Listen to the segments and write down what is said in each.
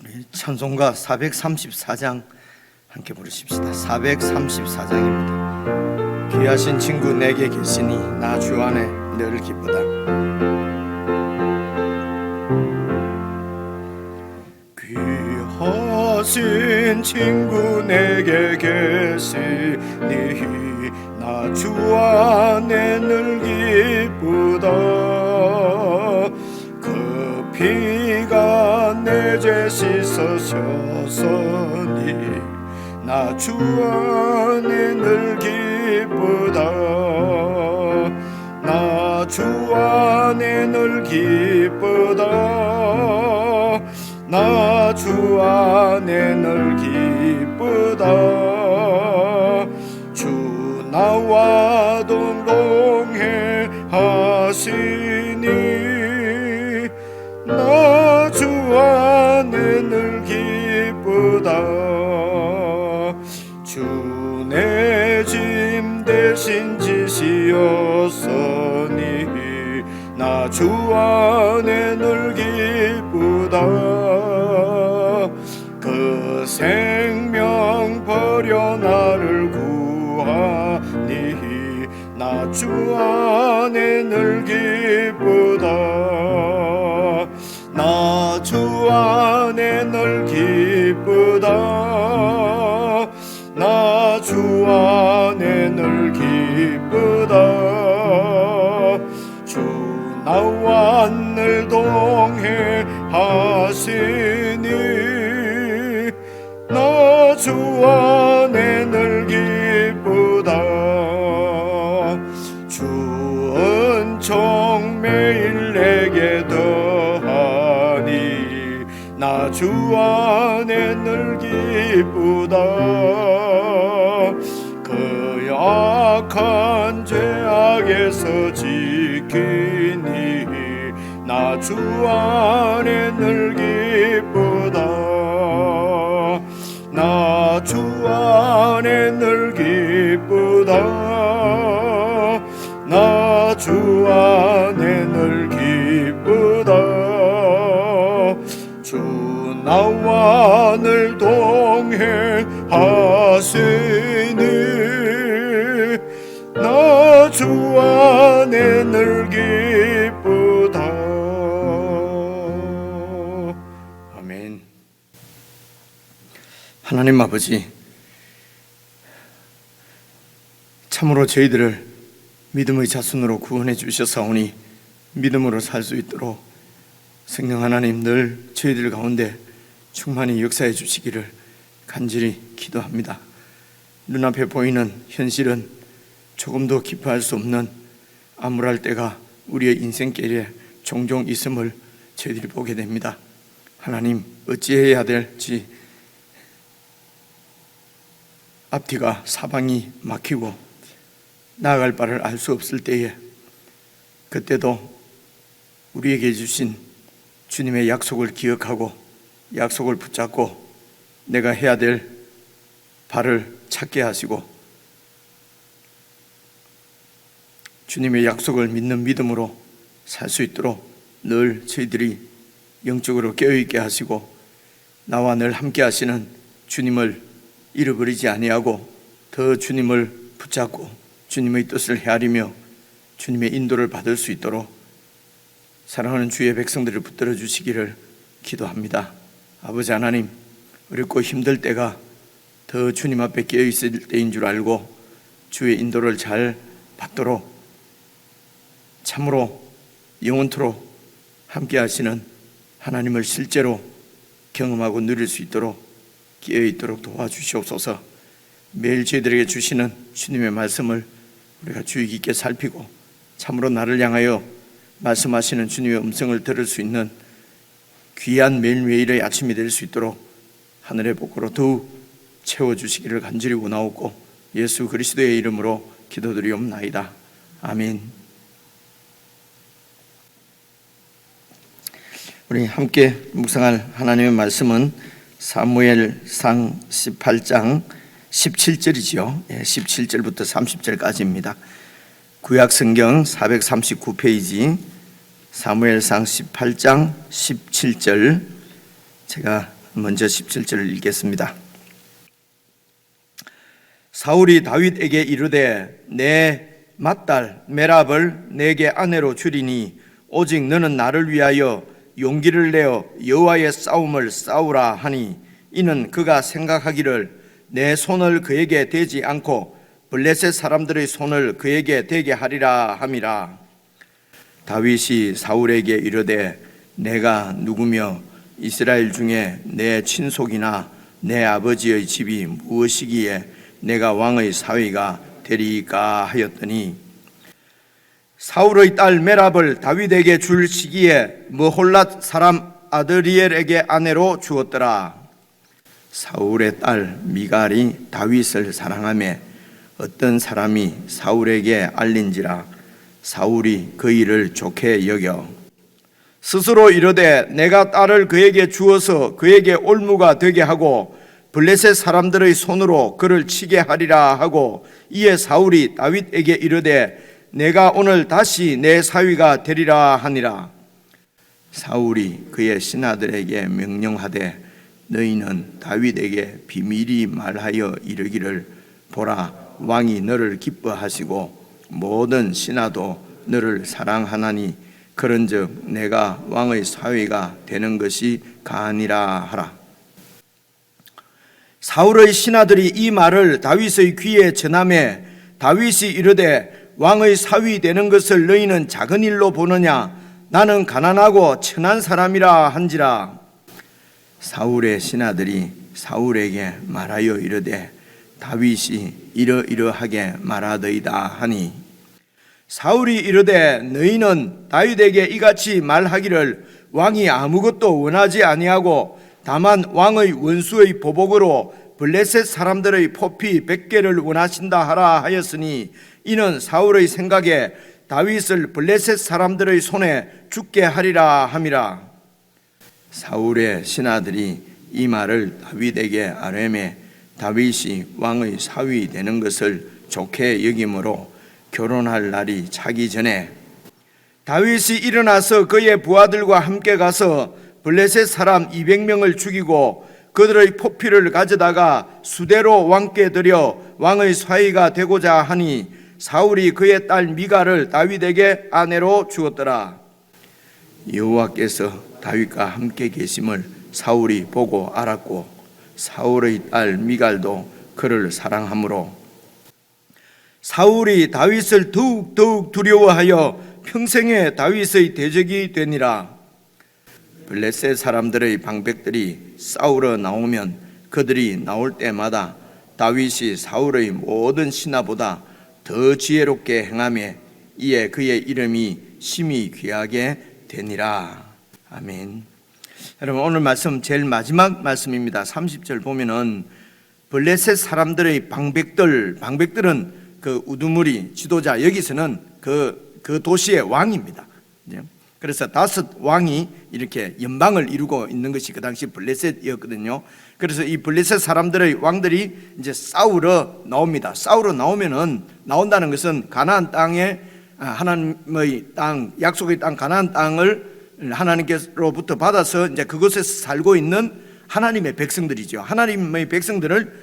우리 찬송가 434장 함께 부르십시다. 434장입니다. 귀하신 친구 내게 계시니 나 주 안에 늘 기쁘다. 귀하신 친구 내게 계시니 나 주 안에 늘 기쁘다. 그 피가 내 죄 씻으셨으니 나 주 안에 늘 기쁘다. 나 주 안에 늘 기쁘다. 나 주 안에 늘 기쁘다. 주 나와 동행하시니 나 주 안에 늘 기쁘다. 주 내 짐 대신 지시었으니 나 주 안에 늘 기쁘다. 그 생명 버려 나를 구하니 나 주 안에 늘 기쁘다. 나 주 안에 늘 기쁘다. 나 주 안에 늘 기쁘다. 주 나와 늘 동행하시니 나 주 안에 늘 기쁘다. 주 은총 매일 내게 더하니 나 주 안에 늘 기쁘다. 그 악한 죄악에서 지키니 나 주 안에 늘 기쁘다. 나 주 안에 늘 기쁘다. 나 주 안에 늘 기쁘다. 주 나와 늘 동행하시니 나 주 안에 늘 기쁘다. 아멘. 하나님 아버지, 참으로 저희들을 믿음의 자손으로 구원해 주셨사오니 믿음으로 살 수 있도록 성령 하나님 늘 저희들 가운데 충만히 역사해 주시기를 간절히 기도합니다. 눈앞에 보이는 현실은 조금도 기뻐할 수 없는 암울할 때가 우리의 인생길에 종종 있음을 저희들이 보게 됩니다. 하나님, 어찌해야 될지 앞뒤가 사방이 막히고 나아갈 바를 알 수 없을 때에 그때도 우리에게 주신 주님의 약속을 기억하고 약속을 붙잡고 내가 해야 될 바를 찾게 하시고 주님의 약속을 믿는 믿음으로 살 수 있도록 늘 저희들이 영적으로 깨어있게 하시고 나와 늘 함께 하시는 주님을 잃어버리지 아니하고 더 주님을 붙잡고 주님의 뜻을 헤아리며 주님의 인도를 받을 수 있도록 사랑하는 주의 백성들을 붙들어 주시기를 기도합니다. 아버지 하나님, 어렵고 힘들 때가 더 주님 앞에 깨어있을 때인 줄 알고 주의 인도를 잘 받도록 참으로 영원토록 함께 하시는 하나님을 실제로 경험하고 누릴 수 있도록 깨어있도록 도와주시옵소서. 매일 저희들에게 주시는 주님의 말씀을 우리가 주의 깊게 살피고 참으로 나를 향하여 말씀하시는 주님의 음성을 들을 수 있는 귀한 매일매일의 아침이 될 수 있도록 하늘의 복으로 더욱 채워주시기를 간절히 원하옵고 예수 그리스도의 이름으로 기도드리옵나이다. 아멘. 우리 함께 묵상할 하나님의 말씀은 사무엘상 18장 17절이죠. 17절부터 30절까지입니다. 구약성경 439페이지 사무엘상 18장 17절 제가 먼저 17절을 읽겠습니다. 사울이 다윗에게 이르되 내 맏딸 메랍을 내게 아내로 주리니 오직 너는 나를 위하여 용기를 내어 여호와의 싸움을 싸우라 하니 이는 그가 생각하기를 내 손을 그에게 대지 않고 블레셋 사람들의 손을 그에게 대게 하리라 함이라. 다윗이 사울에게 이르되 내가 누구며 이스라엘 중에 내 친속이나 내 아버지의 집이 무엇이기에 내가 왕의 사위가 되리까 하였더니 사울의 딸 메랍을 다윗에게 줄 시기에 머홀랏 사람 아드리엘에게 아내로 주었더라. 사울의 딸 미갈이 다윗을 사랑하며 어떤 사람이 사울에게 알린지라 사울이 그 일을 좋게 여겨 스스로 이르되 내가 딸을 그에게 주어서 그에게 올무가 되게 하고 블레셋 사람들의 손으로 그를 치게 하리라 하고 이에 사울이 다윗에게 이르되 내가 오늘 다시 내 사위가 되리라 하니라. 사울이 그의 신하들에게 명령하되 너희는 다윗에게 비밀히 말하여 이르기를 보라 왕이 너를 기뻐하시고 모든 신하도 너를 사랑하나니 그런즉 내가 왕의 사위가 되는 것이 가하니라 하라. 사울의 신하들이 이 말을 다윗의 귀에 전하매 다윗이 이르되 왕의 사위 되는 것을 너희는 작은 일로 보느냐 나는 가난하고 천한 사람이라 한지라. 사울의 신하들이 사울에게 말하여 이르되 다윗이 이러이러하게 말하더이다 하니 사울이 이르되 너희는 다윗에게 이같이 말하기를 왕이 아무것도 원하지 아니하고 다만 왕의 원수의 보복으로 블레셋 사람들의 포피 100개를 원하신다 하라 하였으니 이는 사울의 생각에 다윗을 블레셋 사람들의 손에 죽게 하리라 함이라. 사울의 신하들이 이 말을 다윗에게 아뢰매 다윗이 왕의 사위 되는 것을 좋게 여김으로 결혼할 날이 차기 전에 다윗이 일어나서 그의 부하들과 함께 가서 블레셋 사람 200명을 죽이고 그들의 포피를 가져다가 수대로 왕께 드려 왕의 사위가 되고자 하니 사울이 그의 딸 미갈을 다윗에게 아내로 주었더라. 여호와께서 다윗과 함께 계심을 사울이 보고 알았고 사울의 딸 미갈도 그를 사랑하므로 사울이 다윗을 더욱 두려워하여 평생에 다윗의 대적이 되니라. 블레셋 사람들의 방백들이 싸우러 나오면 그들이 나올 때마다 다윗이 사울의 모든 신하보다 더 지혜롭게 행하며 이에 그의 이름이 심히 귀하게 되니라. 아멘. 여러분 오늘 말씀 제일 마지막 말씀입니다. 30절 보면은 블레셋 사람들의 방백들은 그 우두머리 지도자 여기서는 그 도시의 왕입니다. 그래서 5 왕이 이렇게 연방을 이루고 있는 것이 그 당시 블레셋이었거든요. 그래서 이 블레셋 사람들의 왕들이 이제 싸우러 나옵니다. 싸우러 나온다는 것은 가나안 땅에 하나님의 땅, 약속의 땅 가나안 땅을 하나님께로부터 받아서 이제 그곳에서 살고 있는 하나님의 백성들이죠. 하나님의 백성들을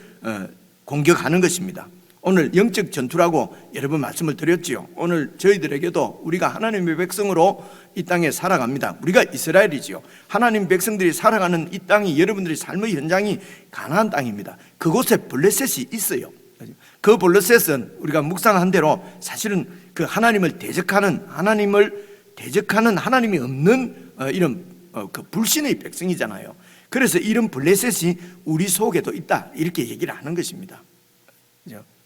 공격하는 것입니다. 오늘 영적 전투라고 여러 번 말씀을 드렸지요. 오늘 저희들에게도 우리가 하나님의 백성으로 이 땅에 살아갑니다. 우리가 이스라엘이지요. 하나님 백성들이 살아가는 이 땅이 여러분들의 삶의 현장이 가나안 땅입니다. 그곳에 블레셋이 있어요. 그 블레셋은 우리가 묵상한 대로 사실은 그 하나님을 대적하는 하나님이 없는 이런 그 불신의 백성이잖아요. 그래서 이런 블레셋이 우리 속에도 있다 이렇게 얘기를 하는 것입니다.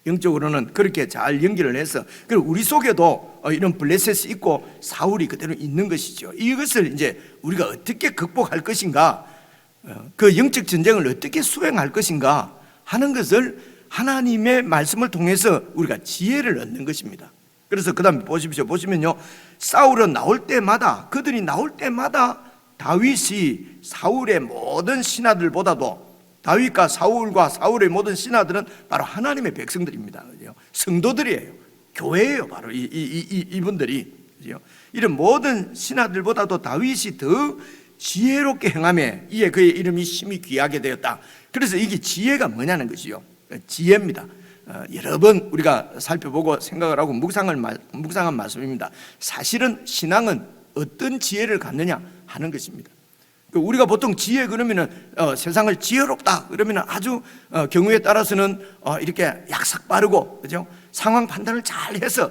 영적으로는 그렇게 잘 연결을 해서 그리고 우리 속에도 이런 블레셋이 있고 사울이 그대로 있는 것이죠. 이것을 이제 우리가 어떻게 극복할 것인가, 그 영적 전쟁을 어떻게 수행할 것인가 하는 것을 하나님의 말씀을 통해서 우리가 지혜를 얻는 것입니다. 그래서 그 다음에 보시면요, 그들이 나올 때마다 다윗이 사울의 모든 신하들보다도 다윗과 사울과 사울의 모든 신하들은 바로 하나님의 백성들입니다. 성도들이에요. 교회예요. 바로 이분들이. 이런 모든 신하들보다도 다윗이 더 지혜롭게 행하며 이에 그의 이름이 심히 귀하게 되었다. 그래서 이게 지혜가 뭐냐는 것이요, 지혜입니다. 여러 번 우리가 살펴보고 생각을 하고 묵상한 말씀입니다. 사실은 신앙은 어떤 지혜를 갖느냐 하는 것입니다. 우리가 보통 지혜 그러면은 세상을 지혜롭다 그러면은 아주 경우에 따라서는 이렇게 약삭 빠르고, 그죠? 상황 판단을 잘 해서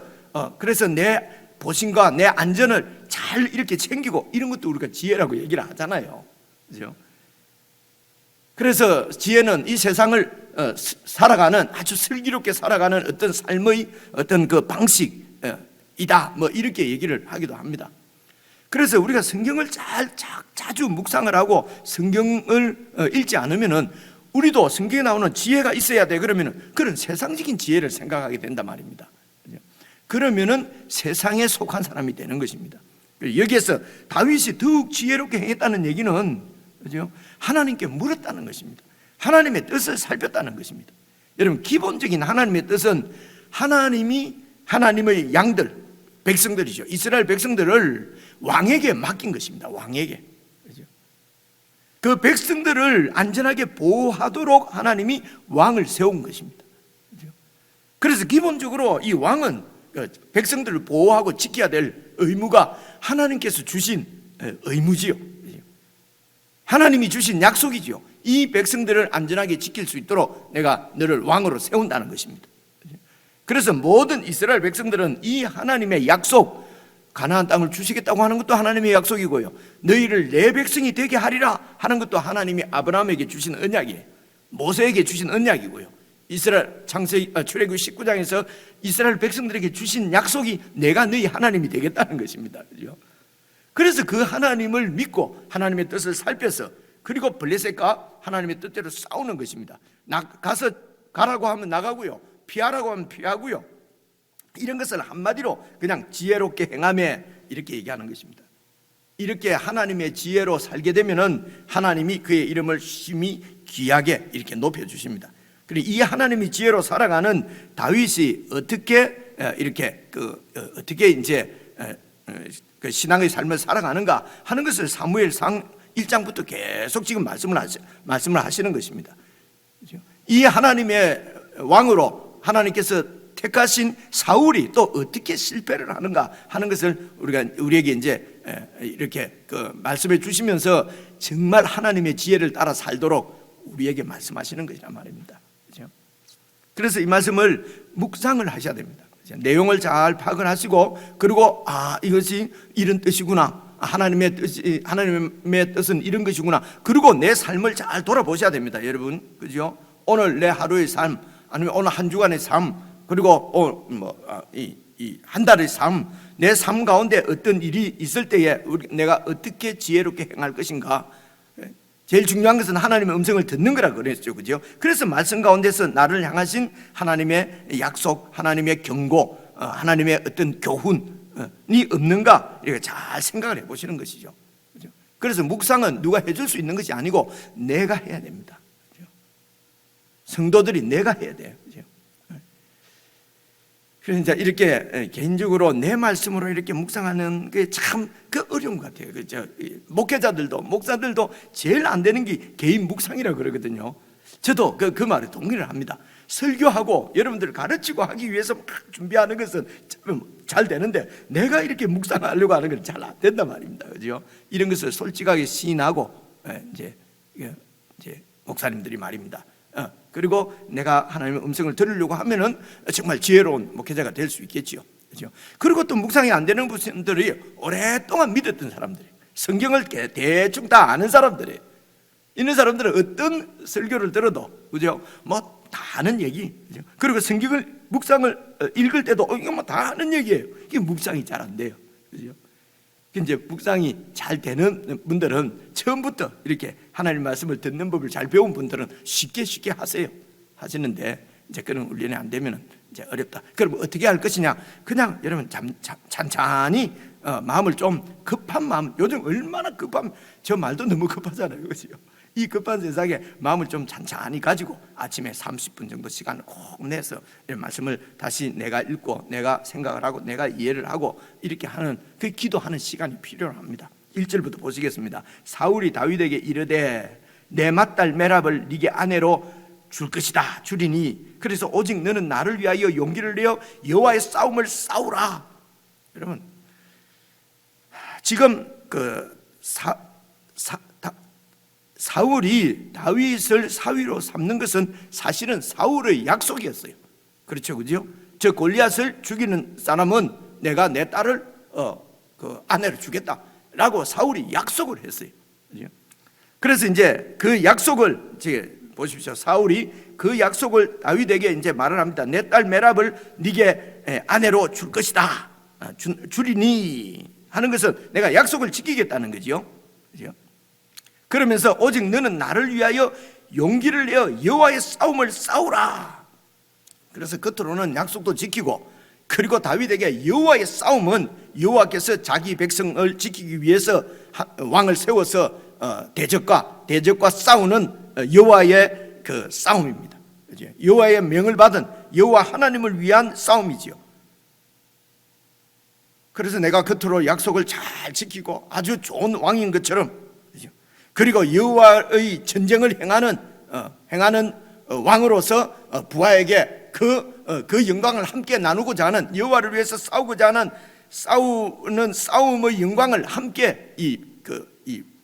그래서 내 보신과 내 안전을 잘 이렇게 챙기고, 이런 것도 우리가 지혜라고 얘기를 하잖아요, 그죠? 그래서 지혜는 이 세상을 살아가는, 아주 슬기롭게 살아가는 어떤 삶의 어떤 그 방식이다, 뭐 이렇게 얘기를 하기도 합니다. 그래서 우리가 성경을 자주 묵상을 하고 성경을 읽지 않으면은 우리도 성경에 나오는 지혜가 있어야 돼 그러면은 그런 세상적인 지혜를 생각하게 된단 말입니다. 그러면은 세상에 속한 사람이 되는 것입니다. 여기에서 다윗이 더욱 지혜롭게 행했다는 얘기는, 그죠? 하나님께 물었다는 것입니다. 하나님의 뜻을 살폈다는 것입니다. 여러분, 기본적인 하나님의 뜻은 하나님의 양들, 백성들이죠. 이스라엘 백성들을 왕에게 맡긴 것입니다. 왕에게. 그죠? 그 백성들을 안전하게 보호하도록 하나님이 왕을 세운 것입니다. 그죠? 그래서 기본적으로 이 왕은 백성들을 보호하고 지켜야 될 의무가 하나님께서 주신 의무지요. 하나님이 주신 약속이지요. 이 백성들을 안전하게 지킬 수 있도록 내가 너를 왕으로 세운다는 것입니다. 그래서 모든 이스라엘 백성들은 이 하나님의 약속, 가나안 땅을 주시겠다고 하는 것도 하나님의 약속이고요, 너희를 내 백성이 되게 하리라 하는 것도 하나님이 아브라함에게 주신 언약이에요. 모세에게 주신 언약이고요, 이스라엘 출애굽 19장에서 이스라엘 백성들에게 주신 약속이 내가 너희 하나님이 되겠다는 것입니다. 그렇죠? 그래서 그 하나님을 믿고 하나님의 뜻을 살펴서, 그리고 블레셋과 하나님의 뜻대로 싸우는 것입니다. 가서 가라고 하면 나가고요, 피하라고 하면 피하고요, 이런 것을 한마디로 그냥 지혜롭게 행하며 이렇게 얘기하는 것입니다. 이렇게 하나님의 지혜로 살게 되면은 하나님이 그의 이름을 심히 귀하게 이렇게 높여주십니다. 그리고 이 하나님의 지혜로 살아가는 다윗이 어떻게 이렇게 어떻게 이제 그 신앙의 삶을 살아가는가 하는 것을 사무엘상 1장부터 계속 지금 말씀을 하시는 것입니다. 이 하나님의 왕으로 하나님께서 택하신 사울이 또 어떻게 실패를 하는가 하는 것을 우리에게 이제 이렇게 말씀해 주시면서 정말 하나님의 지혜를 따라 살도록 우리에게 말씀하시는 것이란 말입니다. 그렇죠? 그래서 이 말씀을 묵상을 하셔야 됩니다. 그렇죠? 내용을 잘 파악을 하시고, 그리고 이것이 이런 뜻이구나, 하나님의 뜻은 이런 것이구나, 그리고 내 삶을 잘 돌아보셔야 됩니다, 여러분. 그죠? 오늘 내 하루의 삶, 아니면 오늘 한 주간의 삶, 그리고 이 한 달의 삶, 내 삶 가운데 어떤 일이 있을 때에 내가 어떻게 지혜롭게 행할 것인가. 제일 중요한 것은 하나님의 음성을 듣는 거라 그랬죠, 그죠? 그래서 말씀 가운데서 나를 향하신 하나님의 약속, 하나님의 경고, 하나님의 어떤 교훈이 없는가, 이렇게 잘 생각을 해보시는 것이죠, 그죠? 그래서 묵상은 누가 해줄 수 있는 것이 아니고 내가 해야 됩니다. 그죠? 성도들이 내가 해야 돼요, 그죠? 그래서 이렇게 개인적으로 내 말씀으로 이렇게 묵상하는 게 참 어려운 것 같아요. 목회자들도 목사들도 제일 안 되는 게 개인 묵상이라고 그러거든요. 저도 그 말에 동의를 합니다. 설교하고 여러분들을 가르치고 하기 위해서 막 준비하는 것은 잘 되는데, 내가 이렇게 묵상하려고 하는 건 잘 안 된단 말입니다. 그죠? 이런 것을 솔직하게 시인하고 이제 목사님들이 말입니다. 그리고 내가 하나님의 음성을 들으려고 하면은 정말 지혜로운 목회자가 될 수 있겠지요. 그렇죠? 그리고 또 묵상이 안 되는 분들이 오랫동안 믿었던 사람들이, 성경을 대충 다 아는 사람들이, 이런 사람들은 어떤 설교를 들어도, 그죠? 뭐 다 아는 얘기, 그죠? 그리고 성경을 묵상을 읽을 때도 이거 뭐 다 아는 얘기예요. 이게 묵상이 잘 안 돼요, 그죠? 이제 묵상이 잘 되는 분들은 처음부터 이렇게 하나님 말씀을 듣는 법을 잘 배운 분들은 쉽게 하시는데, 이제 그런 훈련이 안 되면 이제 어렵다. 그럼 어떻게 할 것이냐? 그냥 여러분 찬찬히 마음을 좀, 급한 마음, 요즘 얼마나 저 말도 너무 급하잖아요, 그렇죠? 이 급한 세상에 마음을 좀 찬찬히 가지고 아침에 30분 정도 시간을 꼭 내서 이런 말씀을 다시 내가 읽고 내가 생각을 하고 내가 이해를 하고 이렇게 하는 그 기도하는 시간이 필요합니다. 1절부터 보시겠습니다. 사울이 다윗에게 이르되 내 맏딸 메랍을 네게 아내로 줄 것이다 주리니 그래서 오직 너는 나를 위하여 용기를 내어 여호와의 싸움을 싸우라. 여러분 지금 사울이 다윗을 사위로 삼는 것은 사실은 사울의 약속이었어요. 그렇죠, 그죠? 저 골리앗을 죽이는 사람은 내가 내 딸을 아내를 주겠다라고 사울이 약속을 했어요. 그죠? 그래서 이제 그 약속을 보십시오. 사울이 그 약속을 다윗에게 이제 말을 합니다. 내 딸 메랍을 네게 아내로 줄 것이다. 주리니 하는 것은 내가 약속을 지키겠다는 거지요. 그죠? 그러면서 오직 너는 나를 위하여 용기를 내어 여호와의 싸움을 싸우라. 그래서 겉으로는 약속도 지키고 그리고 다윗에게 여호와의 싸움은 여호와께서 자기 백성을 지키기 위해서 왕을 세워서 대적과 싸우는 여호와의 그 싸움입니다. 여호와의 명을 받은 여호와 하나님을 위한 싸움이지요. 그래서 내가 겉으로 약속을 잘 지키고 아주 좋은 왕인 것처럼, 그리고 여호와의 전쟁을 행하는 왕으로서 부하에게 그 영광을 함께 나누고자 하는, 여호와를 위해서 싸우고자 하는 싸움의 영광을 함께 이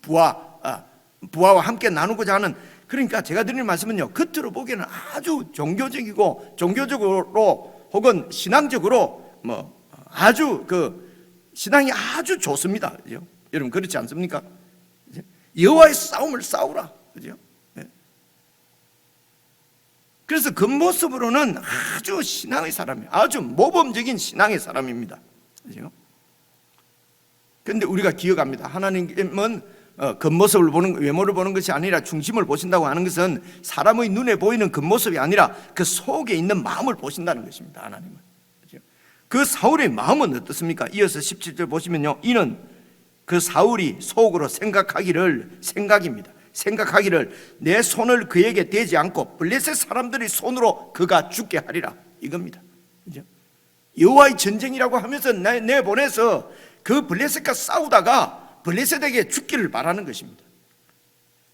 부하와 함께 나누고자 하는. 그러니까 제가 드리는 말씀은요, 겉으로 보기에는 아주 종교적으로 혹은 신앙적으로 아주 신앙이 아주 좋습니다. 그죠? 여러분 그렇지 않습니까? 여호와의 싸움을 싸우라. 그죠? 그래서 겉모습으로는 아주 신앙의 사람이에요. 아주 모범적인 신앙의 사람입니다. 그죠? 그런데 우리가 기억합니다. 하나님은 겉모습을 보는, 외모를 보는 것이 아니라 중심을 보신다고 하는 것은 사람의 눈에 보이는 겉모습이 아니라 그 속에 있는 마음을 보신다는 것입니다. 하나님은. 그죠? 그 사울의 마음은 어떻습니까? 이어서 17절 보시면요, 이는 그 사울이 속으로 생각하기를 내 손을 그에게 대지 않고 블레셋 사람들의 손으로 그가 죽게 하리라, 이겁니다. 그죠? 여호와의 전쟁이라고 하면서 내보내서 그 블레셋과 싸우다가 블레셋에게 죽기를 바라는 것입니다.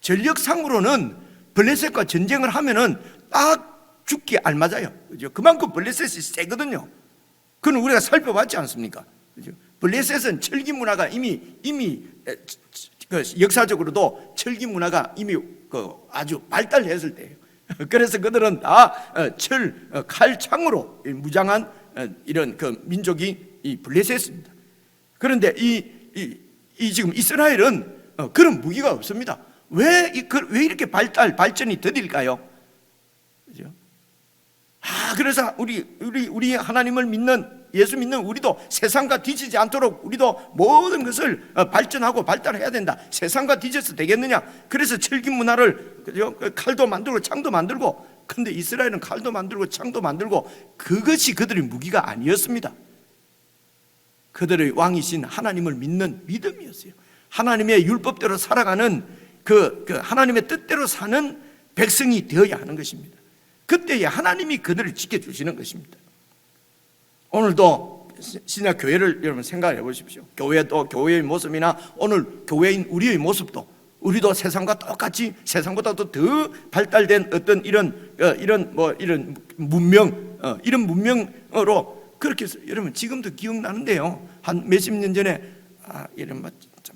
전력상으로는 블레셋과 전쟁을 하면은 딱 죽기 알맞아요. 그죠? 그만큼 블레셋이 세거든요. 그건 우리가 살펴봤지 않습니까? 그죠? 블레셋은 철기 문화가 이미 역사적으로도 철기 문화가 이미 아주 발달했을 때예요. 그래서 그들은 다 칼창으로 무장한 이런 민족이 이 블레셋입니다. 그런데 지금 이스라엘은 그런 무기가 없습니다. 왜 이렇게 발전이 더딜까요? 그죠? 그래서 우리 하나님을 믿는, 예수 믿는 우리도 세상과 뒤지지 않도록 우리도 모든 것을 발전하고 발달해야 된다. 세상과 뒤져서 되겠느냐? 그래서 철기 문화를, 그죠? 칼도 만들고 창도 만들고. 근데 이스라엘은 칼도 만들고 창도 만들고 그것이 그들의 무기가 아니었습니다. 그들의 왕이신 하나님을 믿는 믿음이었어요. 하나님의 율법대로 살아가는 하나님의 뜻대로 사는 백성이 되어야 하는 것입니다. 그때에 하나님이 그들을 지켜주시는 것입니다. 오늘도 신약 교회를 여러분 생각해 보십시오. 교회의 모습이나 오늘 교회인 우리의 모습도, 우리도 세상과 똑같이 세상보다도 더 발달된 어떤 이런 문명, 이런 문명으로 그렇게 해서, 여러분 지금도 기억나는데요, 한 몇십 년 전에 이런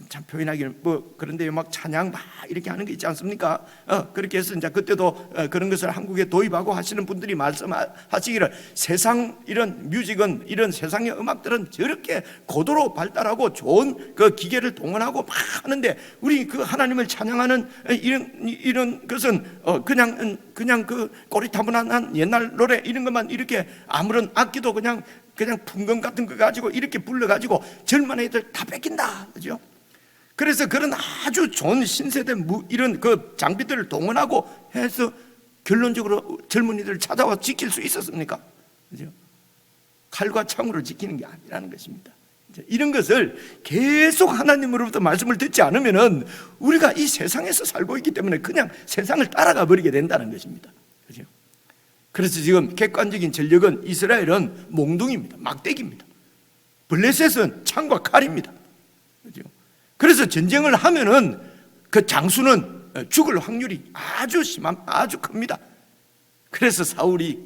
참 표현하기는 그런데요, 막 찬양 막 이렇게 하는 게 있지 않습니까? 그렇게 해서 이제 그때도 그런 것을 한국에 도입하고 하시는 분들이 말씀하시기를, 세상 이런 뮤직은, 이런 세상의 음악들은 저렇게 고도로 발달하고 좋은 그 기계를 동원하고 막 하는데 우리 그 하나님을 찬양하는 이런 것은 그냥 그 꼬리타분한 옛날 노래 이런 것만 이렇게 아무런 악기도 그냥 풍금 같은 거 가지고 이렇게 불러가지고 젊은 애들 다 뺏긴다, 그죠? 그래서 그런 아주 좋은 신세대 이런 그 장비들을 동원하고 해서 결론적으로 젊은이들을 찾아와 지킬 수 있었습니까? 그죠? 칼과 창으로 지키는 게 아니라는 것입니다. 이런 것을 계속 하나님으로부터 말씀을 듣지 않으면은 우리가 이 세상에서 살고 있기 때문에 그냥 세상을 따라가 버리게 된다는 것입니다. 그죠? 그래서 지금 객관적인 전력은 이스라엘은 몽둥이입니다. 막대기입니다. 블레셋은 창과 칼입니다. 그죠? 그래서 전쟁을 하면은 그 장수는 죽을 확률이 아주 큽니다. 그래서 사울이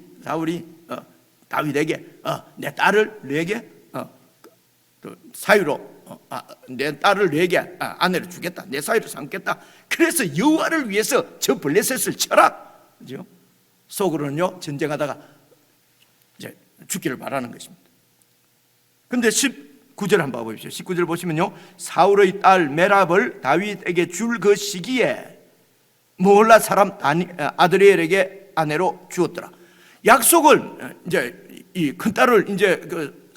다윗에게 내 딸을 너에게 사유로 내 딸을 너에게 아내로 주겠다. 내 사유로 삼겠다. 그래서 여호와를 위해서 저 블레셋을 쳐라. 그죠? 속으로는요 전쟁하다가 이제 죽기를 바라는 것입니다. 근데 19절 한번 보십시오. 19절 보시면요, 사울의 딸 메랍을 다윗에게 줄 그 시기에 모홀라 사람 아드리엘에게 아내로 주었더라. 약속을 이제 이 큰 딸을 이제 그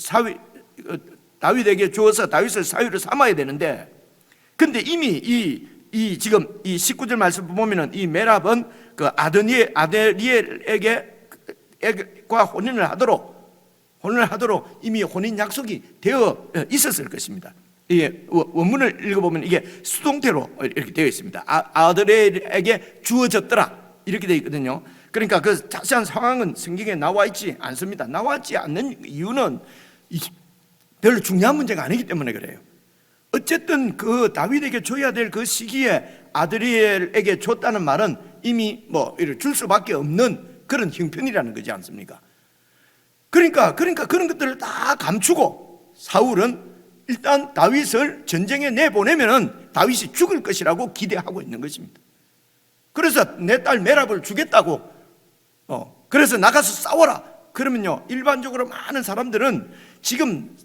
다윗에게 주어서 다윗을 사위로 삼아야 되는데, 근데 이미 지금 이 19절 말씀 보면은 이 메랍은 그 아드리엘에게 혼인을 하도록 이미 혼인 약속이 되어 있었을 것입니다. 이게 원문을 읽어보면 이게 수동태로 이렇게 되어 있습니다. 아드리엘에게 주어졌더라 이렇게 되어 있거든요. 그러니까 그 자세한 상황은 성경에 나와 있지 않습니다. 나와 있지 않는 이유는 별로 중요한 문제가 아니기 때문에 그래요. 어쨌든 그 다윗에게 줘야 될 그 시기에 아드리엘에게 줬다는 말은 이미 줄 수밖에 없는 그런 형편이라는 거지 않습니까? 그러니까 그런 것들을 다 감추고 사울은 일단 다윗을 전쟁에 내보내면은 다윗이 죽을 것이라고 기대하고 있는 것입니다. 그래서 내 딸 메랍을 주겠다고 그래서 나가서 싸워라. 그러면요 일반적으로 많은 사람들은 지금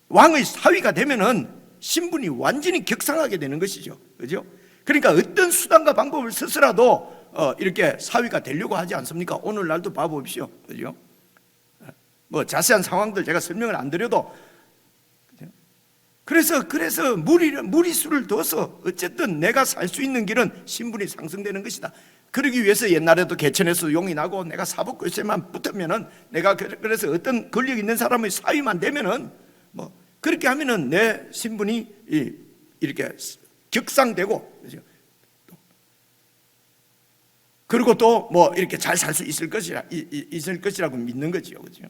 왕의 사위가 되면은 신분이 완전히 격상하게 되는 것이죠. 그죠? 그러니까 어떤 수단과 방법을 써서라도 이렇게 사위가 되려고 하지 않습니까? 오늘날도 봐보십시오. 그죠? 자세한 상황들 제가 설명을 안 드려도, 그래서 무리수를 둬서 어쨌든 내가 살 수 있는 길은 신분이 상승되는 것이다. 그러기 위해서 옛날에도 개천에서 용이 나고 내가 사법고시에만 붙으면은 내가 그래서 어떤 권력 있는 사람의 사위만 되면은 그렇게 하면은 내 신분이 이렇게 격상되고, 그리고 또 이렇게 잘 살 수 있을 것이라고 믿는 거지요. 그죠?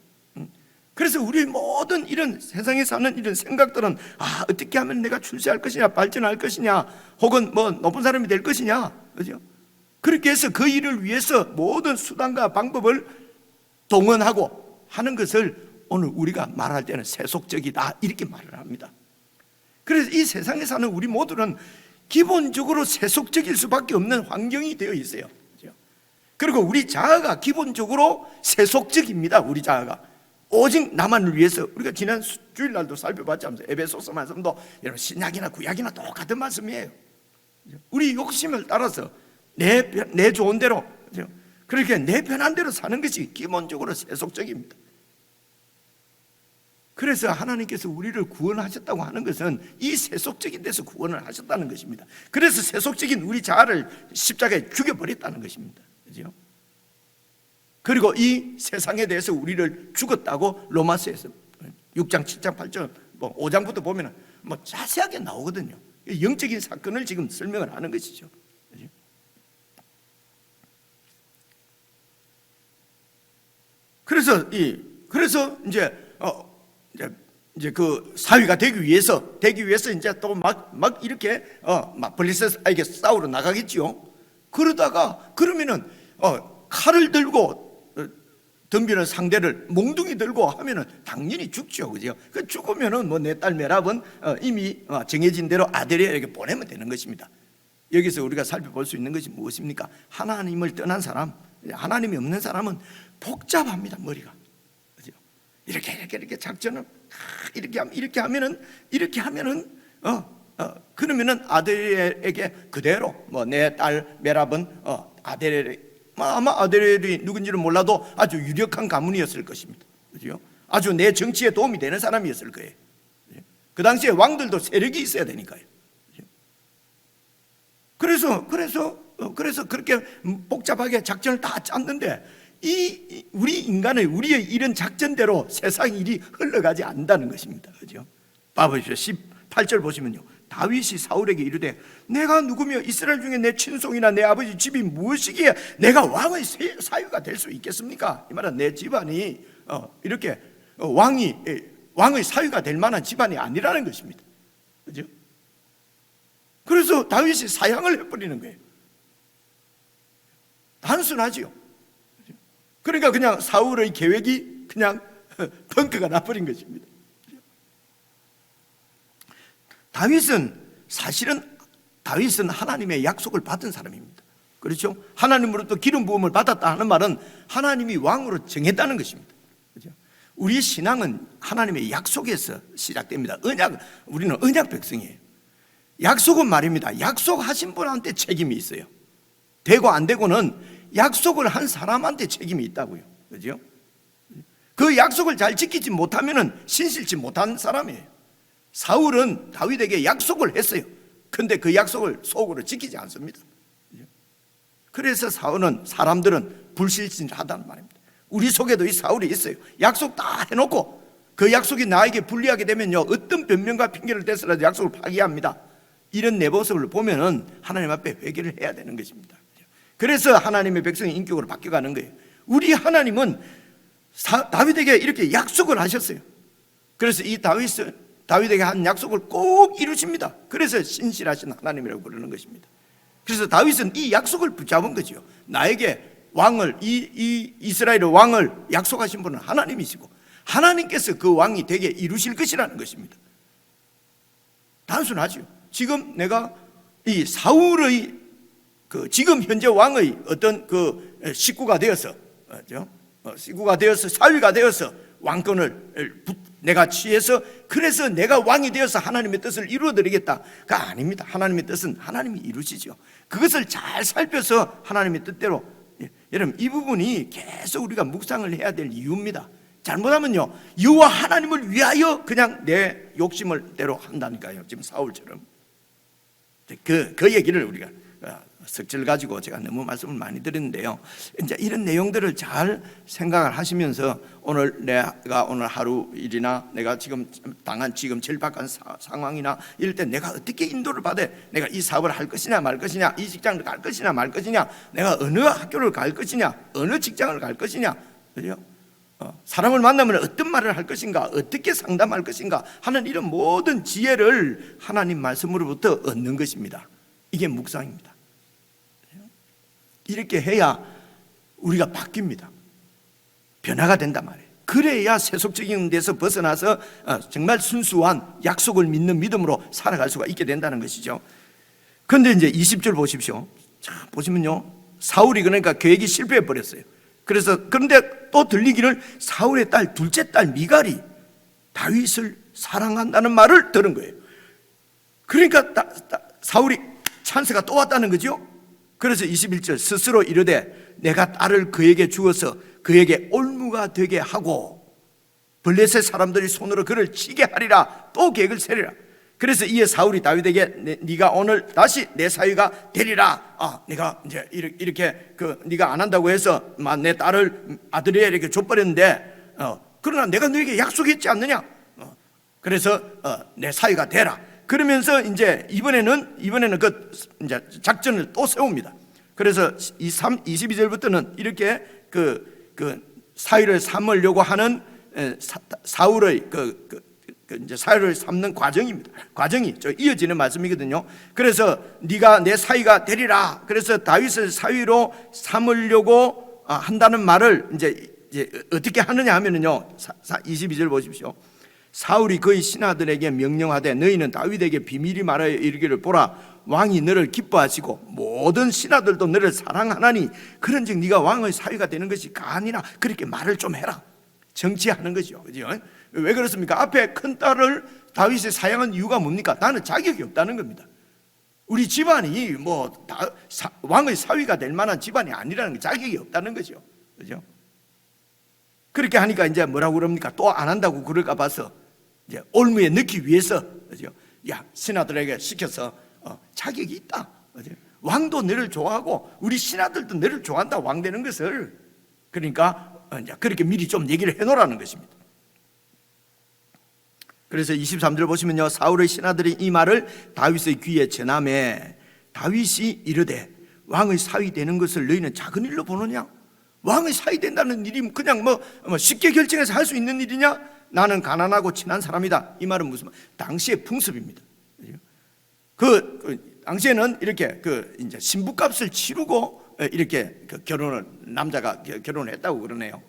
그래서 우리 모든 이런 세상에 사는 이런 생각들은 어떻게 하면 내가 출세할 것이냐, 발전할 것이냐, 혹은 높은 사람이 될 것이냐, 그죠? 그렇게 해서 그 일을 위해서 모든 수단과 방법을 동원하고 하는 것을 오늘 우리가 말할 때는 세속적이다 이렇게 말을 합니다. 그래서 이 세상에 사는 우리 모두는 기본적으로 세속적일 수밖에 없는 환경이 되어 있어요. 그죠? 그리고 우리 자아가 기본적으로 세속적입니다. 우리 자아가 오직 나만을 위해서, 우리가 지난 주일날도 살펴봤지 않습니까? 에베소서 말씀도 여러분 신약이나 구약이나 똑같은 말씀이에요. 우리 욕심을 따라서 내 좋은 대로, 그렇게 내 편한 대로 사는 것이 기본적으로 세속적입니다. 그래서 하나님께서 우리를 구원하셨다고 하는 것은 이 세속적인 데서 구원을 하셨다는 것입니다. 그래서 세속적인 우리 자아를 십자가에 죽여버렸다는 것입니다. 그죠? 그리고 이 세상에 대해서 우리를 죽었다고 로마서에서 6장, 7장, 8장, 5장부터 보면 자세하게 나오거든요. 영적인 사건을 지금 설명을 하는 것이죠. 그래서 이제 그 사위가 되기 위해서 이제 또 막 이렇게 블레셋에게 싸우러 나가겠지요. 그러면은 칼을 들고 덤비는 상대를 몽둥이 들고 하면은 당연히 죽죠. 그죠? 그 죽으면은 내 딸 메랍은 이미 정해진 대로 아들에게 보내면 되는 것입니다. 여기서 우리가 살펴볼 수 있는 것이 무엇입니까? 하나님을 떠난 사람, 하나님이 없는 사람은 복잡합니다. 머리가. 그죠? 이렇게 작전을 이렇게 하면은 그러면은 아들에게 그대로 내 딸 메랍은 아마 아들이 누군지는 몰라도 아주 유력한 가문이었을 것입니다. 그죠? 아주 내 정치에 도움이 되는 사람이었을 거예요. 그 당시에 왕들도 세력이 있어야 되니까요. 그래서 그렇게 복잡하게 작전을 다 짰는데 우리의 이런 작전대로 세상 일이 흘러가지 않는다는 것입니다. 그죠? 봐보십시오. 18절 보시면요. 다윗이 사울에게 이르되 내가 누구며 이스라엘 중에 내 친송이나 내 아버지 집이 무엇이기에 내가 왕의 사유가 될 수 있겠습니까? 이 말은 내 집안이 이렇게 왕의 사유가 될 만한 집안이 아니라는 것입니다. 그죠? 그래서 다윗이 사양을 해버리는 거예요. 단순하지요. 그러니까 그냥 사울의 계획이 그냥 벙커가 나버린 것입니다. 다윗은 하나님의 약속을 받은 사람입니다. 그렇죠? 하나님으로부터 기름 부음을 받았다 하는 말은 하나님이 왕으로 정했다는 것입니다. 그렇죠? 우리 신앙은 하나님의 약속에서 시작됩니다. 우리는 언약 백성이에요. 약속은 말입니다. 약속하신 분한테 책임이 있어요. 되고 안 되고는 약속을 한 사람한테 책임이 있다고요. 그죠? 그 약속을 잘 지키지 못하면 신실치 못한 사람이에요. 사울은 다윗에게 약속을 했어요. 근데 그 약속을 속으로 지키지 않습니다. 그래서 사람들은 불신실하다는 말입니다. 우리 속에도 이 사울이 있어요. 약속 다 해놓고 그 약속이 나에게 불리하게 되면요, 어떤 변명과 핑계를 대서라도 약속을 파기합니다. 이런 내 모습을 보면은 하나님 앞에 회개를 해야 되는 것입니다. 그래서 하나님의 백성이 인격으로 바뀌어가는 거예요. 우리 하나님은 다윗에게 이렇게 약속을 하셨어요. 그래서 이 다윗에게 한 약속을 꼭 이루십니다. 그래서 신실하신 하나님이라고 부르는 것입니다. 그래서 다윗은 이 약속을 붙잡은 거죠. 나에게 왕을, 이 이스라엘의 왕을 약속하신 분은 하나님이시고 하나님께서 그 왕이 되게 이루실 것이라는 것입니다. 단순하죠. 지금 내가 이 사울의 지금 현재 왕의 어떤 식구가 되어서, 식구가 되어서 사위가 되어서 왕권을 내가 취해서 그래서 내가 왕이 되어서 하나님의 뜻을 이루어드리겠다가 아닙니다. 하나님의 뜻은 하나님이 이루시죠. 그것을 잘 살펴서 하나님의 뜻대로, 여러분 이 부분이 계속 우리가 묵상을 해야 될 이유입니다. 잘못하면요, 여호와 하나님을 위하여 그냥 내 욕심을 대로 한다니까요. 지금 사울처럼. 그 얘기를 우리가 석절 가지고 제가 너무 말씀을 많이 드렸는데요. 이제 이런 내용들을 잘 생각을 하시면서 내가 오늘 하루 일이나 내가 지금 당한 지금 절박한 상황이나 이럴 때 내가 어떻게 인도를 받아, 내가 이 사업을 할 것이냐 말 것이냐, 이 직장을 갈 것이냐 말 것이냐, 내가 어느 학교를 갈 것이냐, 어느 직장을 갈 것이냐, 그죠? 사람을 만나면 어떤 말을 할 것인가, 어떻게 상담할 것인가 하는 이런 모든 지혜를 하나님 말씀으로부터 얻는 것입니다. 이게 묵상입니다. 이렇게 해야 우리가 바뀝니다. 변화가 된단 말이에요. 그래야 세속적인 데서 벗어나서 정말 순수한 약속을 믿는 믿음으로 살아갈 수가 있게 된다는 것이죠. 그런데 이제 20절 보십시오. 자, 보시면요, 사울이 그러니까 계획이 실패해 버렸어요. 그런데 또 들리기를 사울의 딸 둘째 딸 미갈이 다윗을 사랑한다는 말을 들은 거예요. 그러니까 사울이 찬스가 또 왔다는 거죠. 그래서 21절 스스로 이르되 내가 딸을 그에게 주어서 그에게 올무가 되게 하고 블레셋 사람들이 손으로 그를 치게 하리라. 또 계획을 세리라. 그래서 이에 사울이 다윗에게 네가 오늘 다시 내 사위가 되리라. 내가 이제 이렇게 네가 안 한다고 해서 내 딸을 아들에게 줘버렸는데 그러나 내가 너에게 약속했지 않느냐. 그래서 내 사위가 되라. 그러면서 이제 이번에는 이제 작전을 또 세웁니다. 그래서 22절부터는 이렇게 사위를 삼으려고 하는 사울의 이제 사위를 삼는 과정이 이어지는 말씀이거든요. 그래서 네가 내 사위가 되리라. 그래서 다윗을 사위로 삼으려고 한다는 말을 이제 어떻게 하느냐 하면은요, 22절 보십시오. 사울이 그의 신하들에게 명령하되 너희는 다윗에게 비밀히 말하여 이르기를 보라, 왕이 너를 기뻐하시고 모든 신하들도 너를 사랑하나니 그런즉 네가 왕의 사위가 되는 것이 가아니라. 그렇게 말을 좀 해라. 정치하는 거죠. 그죠? 왜 그렇습니까? 앞에 큰 딸을 다윗에 사양한 이유가 뭡니까? 나는 자격이 없다는 겁니다. 우리 집안이 왕의 사위가 될 만한 집안이 아니라는 게 자격이 없다는 거죠. 그죠? 그렇게 하니까 이제 뭐라고 그럽니까? 또 안 한다고 그럴까 봐서 이제 올무에 넣기 위해서, 그죠? 야, 신하들에게 시켜서 자격이 있다. 그죠? 왕도 너를 좋아하고 우리 신하들도 너를 좋아한다, 왕 되는 것을. 그러니까 이제 그렇게 미리 좀 얘기를 해놓으라는 것입니다. 그래서 23절 보시면요, 사울의 신하들이 이 말을 다윗의 귀에 전하매 다윗이 이르되 왕의 사위 되는 것을 너희는 작은 일로 보느냐? 왕의 사위 된다는 일이 그냥 쉽게 결정해서 할 수 있는 일이냐? 나는 가난하고 친한 사람이다. 이 말은 무슨 말? 당시의 풍습입니다. 당시에는 이렇게 이제 신부값을 치르고 이렇게 결혼을 남자가 결혼을 했다고 그러네요.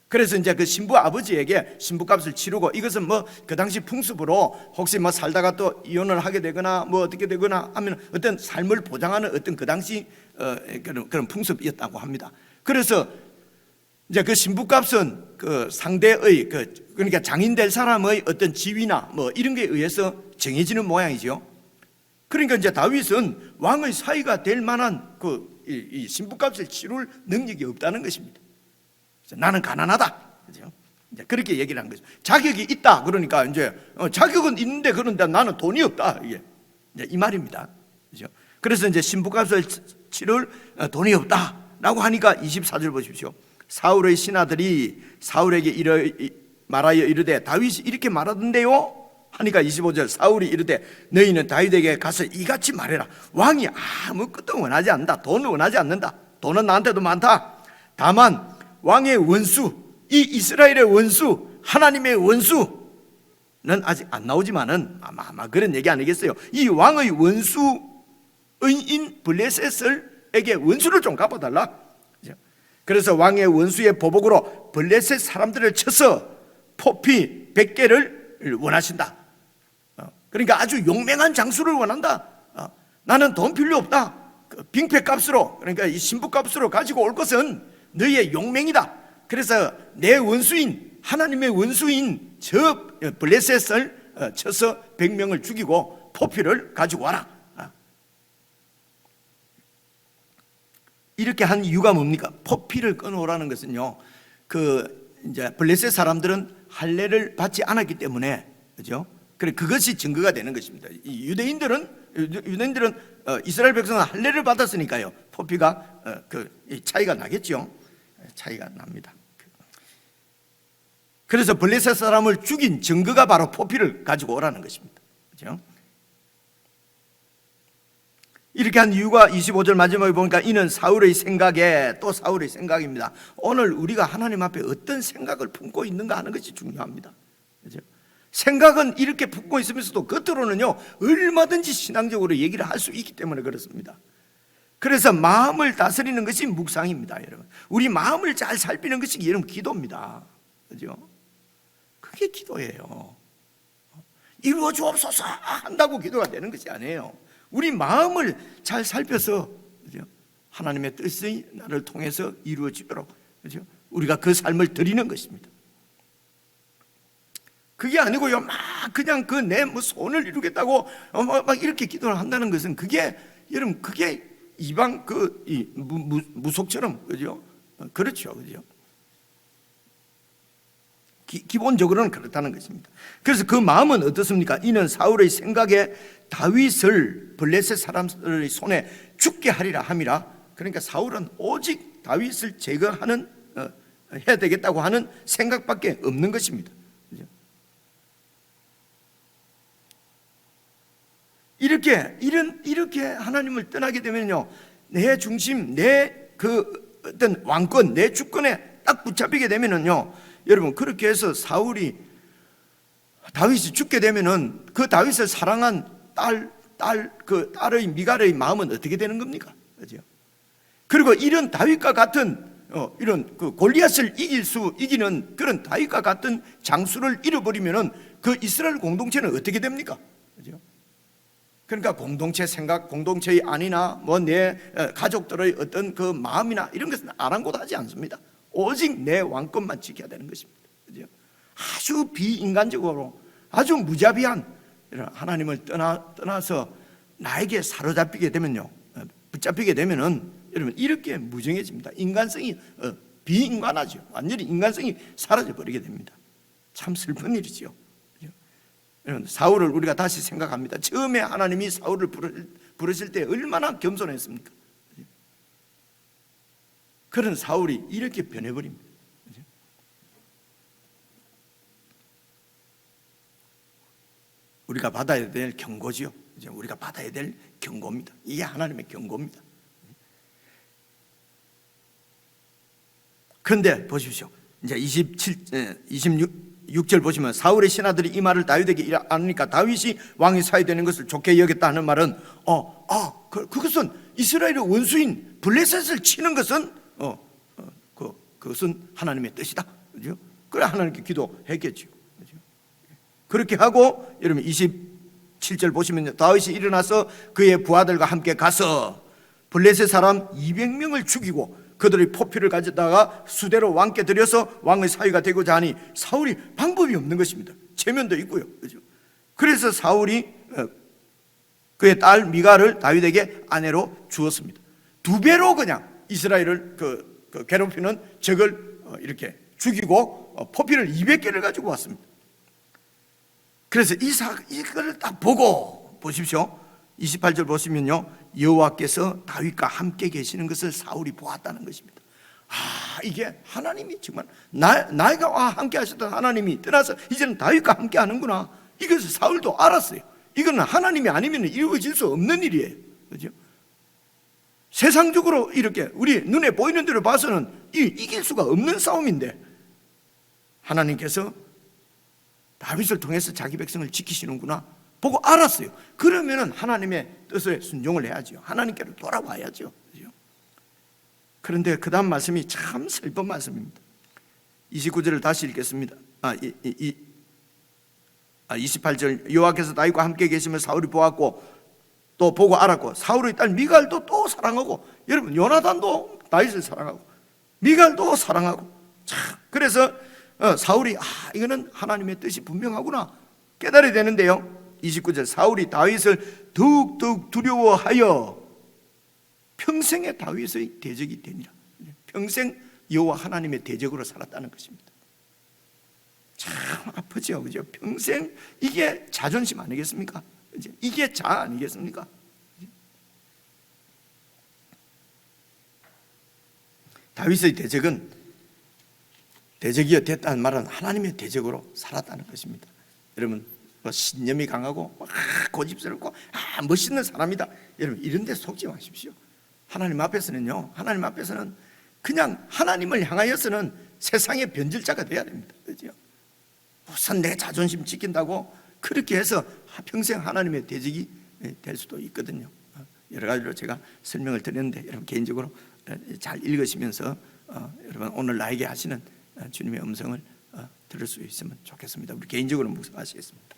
그래서 이제 그 신부 아버지에게 신부값을 치르고, 이것은 뭐 그 당시 풍습으로 혹시 뭐 살다가 또 이혼을 하게 되거나 뭐 어떻게 되거나 하면 어떤 삶을 보장하는 어떤 그 당시 그런 풍습이었다고 합니다. 그래서 이제 그 신부값은 그 상대의 그러니까 장인 될 사람의 어떤 지위나 뭐 이런 게 의해서 정해지는 모양이죠. 그러니까 이제 다윗은 왕의 사위가 될 만한 이 신부값을 치를 능력이 없다는 것입니다. 나는 가난하다, 그죠? 이제 그렇게 얘기를 한 거죠. 자격이 있다 그러니까 이제 자격은 있는데 그런데 나는 돈이 없다, 이게 이제 이 말입니다, 그죠? 그래서 이제 신부값을 치를 돈이 없다라고 하니까 24절 보십시오. 사울의 신하들이 사울에게 말하여 이르되 다윗이 이렇게 말하던데요 하니까 25절 사울이 이르되 너희는 다윗에게 가서 이같이 말해라. 왕이 아무것도 원하지 않는다. 돈을 원하지 않는다. 돈은 나한테도 많다. 다만 왕의 원수, 이 이스라엘의 원수, 하나님의 원수는 아직 안 나오지만은 아마 그런 얘기 아니겠어요? 이 왕의 원수인 블레셋에게 원수를 좀 갚아달라. 그래서 왕의 원수의 보복으로 블레셋 사람들을 쳐서 포피 100개를 원하신다. 그러니까 아주 용맹한 장수를 원한다. 나는 돈 필요 없다. 빙패값으로, 그러니까 이 신부값으로 가지고 올 것은 너희의 용맹이다. 그래서 내 원수인, 하나님의 원수인 저 블레셋을 쳐서 100명을 죽이고 포피를 가지고 와라. 이렇게 한 이유가 뭡니까? 포피를 끊어오라는 것은요, 이제 블레셋 사람들은 할례를 받지 않았기 때문에, 그죠? 그래, 그것이 증거가 되는 것입니다. 이 유대인들은 이스라엘 백성은 할례를 받았으니까요, 포피가 차이가 나겠죠. 차이가 납니다. 그래서 블레셋 사람을 죽인 증거가 바로 포피를 가지고 오라는 것입니다. 그죠? 이렇게 한 이유가 25절 마지막에 보니까 이는 사울의 생각에, 또 사울의 생각입니다. 오늘 우리가 하나님 앞에 어떤 생각을 품고 있는가 하는 것이 중요합니다. 그죠? 생각은 이렇게 품고 있으면서도 겉으로는요 얼마든지 신앙적으로 얘기를 할 수 있기 때문에 그렇습니다. 그래서 마음을 다스리는 것이 묵상입니다, 여러분. 우리 마음을 잘 살피는 것이 여러분 기도입니다. 그죠? 그게 기도예요. 이루어 주옵소서 한다고 기도가 되는 것이 아니에요. 우리 마음을 잘 살펴서, 그죠? 하나님의 뜻이 나를 통해서 이루어지도록, 그죠? 우리가 그 삶을 드리는 것입니다. 그게 아니고요, 막 그냥 내 소원을 이루겠다고 막 이렇게 기도를 한다는 것은 여러분 그게 이방 무속처럼, 그죠? 그렇죠, 그죠? 기본적으로는 그렇다는 것입니다. 그래서 그 마음은 어떻습니까? 이는 사울의 생각에 다윗을 블레셋 사람들의 손에 죽게 하리라 함이라. 그러니까 사울은 오직 다윗을 제거하는 해야 되겠다고 하는 생각밖에 없는 것입니다. 그죠? 이렇게 하나님을 떠나게 되면요, 내 중심, 내 어떤 왕권, 내 주권에 딱 붙잡히게 되면은요, 여러분 그렇게 해서 사울이 다윗이 죽게 되면은 그 다윗을 사랑한 딸의 미갈의 마음은 어떻게 되는 겁니까? 그죠? 그리고 이런 다윗과 같은 이런 골리앗을 이기는 그런 다윗과 같은 장수를 잃어버리면은 그 이스라엘 공동체는 어떻게 됩니까? 그죠? 그러니까 공동체 생각, 공동체의 안이나 내 가족들의 어떤 그 마음이나 이런 것은 아랑곳하지 않습니다. 오직 내 왕권만 지켜야 되는 것입니다. 그죠? 아주 비인간적으로, 아주 무자비한 하나님을 떠나서 나에게 사로잡히게 되면요, 붙잡히게 되면은 여러분 이렇게 무정해집니다. 인간성이 비인간하죠. 완전히 인간성이 사라져 버리게 됩니다. 참 슬픈 일이죠. 그죠? 여러분 사울을 우리가 다시 생각합니다. 처음에 하나님이 사울을 부르실 때 얼마나 겸손했습니까? 그런 사울이 이렇게 변해버립니다. 그죠? 우리가 받아야 될 경고지요. 그죠? 우리가 받아야 될 경고입니다. 이게 하나님의 경고입니다. 그런데 보십시오. 이제 26 6절 보시면 사울의 신하들이 이 말을 다윗에게 안으니까 다윗이 왕이 사야 되는 것을 좋게 여겼다 하는 말은 그것은 이스라엘의 원수인 블레셋을 치는 것은 그것은 하나님의 뜻이다. 그죠? 그래 하나님께 기도했겠죠. 그죠? 그렇게 하고 여러분 27절 보시면요, 다윗이 일어나서 그의 부하들과 함께 가서 블레셋 사람 200명을 죽이고 그들의 포피를 가져다가 수대로 왕께 들여서 왕의 사위가 되고자 하니 사울이 방법이 없는 것입니다. 체면도 있고요. 그죠? 그래서 사울이 그의 딸 미갈을 다윗에게 아내로 주었습니다. 2배로 그냥 이스라엘을 괴롭히는 적을 이렇게 죽이고 포피를 200개를 가지고 왔습니다. 그래서 이걸 딱 보고 보십시오. 28절 보시면요, 여호와께서 다윗과 함께 계시는 것을 사울이 보았다는 것입니다. 이게 하나님이 정말 나와 함께 하셨던 하나님이 떠나서 이제는 다윗과 함께 하는구나. 이것을 사울도 알았어요. 이거는 하나님이 아니면 이루어질 수 없는 일이에요. 그렇죠? 세상적으로 이렇게 우리 눈에 보이는 대로 봐서는 이길 수가 없는 싸움인데 하나님께서 다윗을 통해서 자기 백성을 지키시는구나 보고 알았어요. 그러면은 하나님의 뜻에 순종을 해야죠. 하나님께로 돌아와야죠. 그렇죠? 그런데 그 다음 말씀이 참 슬픈 말씀입니다. 29절을 다시 읽겠습니다. 28절 여호와께서 다윗과 함께 계시며 사울이 보았고 또 보고 알았고 사울의 딸 미갈도 또 사랑하고, 여러분 요나단도 다윗을 사랑하고 미갈도 사랑하고, 그래서 사울이 이거는 하나님의 뜻이 분명하구나 깨달아야 되는데요, 29절 사울이 다윗을 더욱더욱 두려워하여 평생에 다윗의 대적이 되니라. 평생 여호와 하나님의 대적으로 살았다는 것입니다. 참 아프죠, 그죠? 평생 이게 자존심 아니겠습니까? 그죠? 이게 자 아니겠습니까? 다윗의 대적이여 됐다는 말은 하나님의 대적으로 살았다는 것입니다. 여러분 신념이 강하고 고집스럽고 멋있는 사람이다, 여러분 이런 데 속지 마십시오. 하나님 앞에서는요, 하나님 앞에서는 그냥 하나님을 향하여서는 세상의 변질자가 돼야 됩니다. 그죠? 우선 내 자존심 지킨다고 그렇게 해서 평생 하나님의 대적이 될 수도 있거든요. 여러 가지로 제가 설명을 드렸는데 여러분 개인적으로 잘 읽으시면서 여러분 오늘 나에게 하시는 주님의 음성을 들을 수 있으면 좋겠습니다. 우리 개인적으로 묵상하시겠습니다.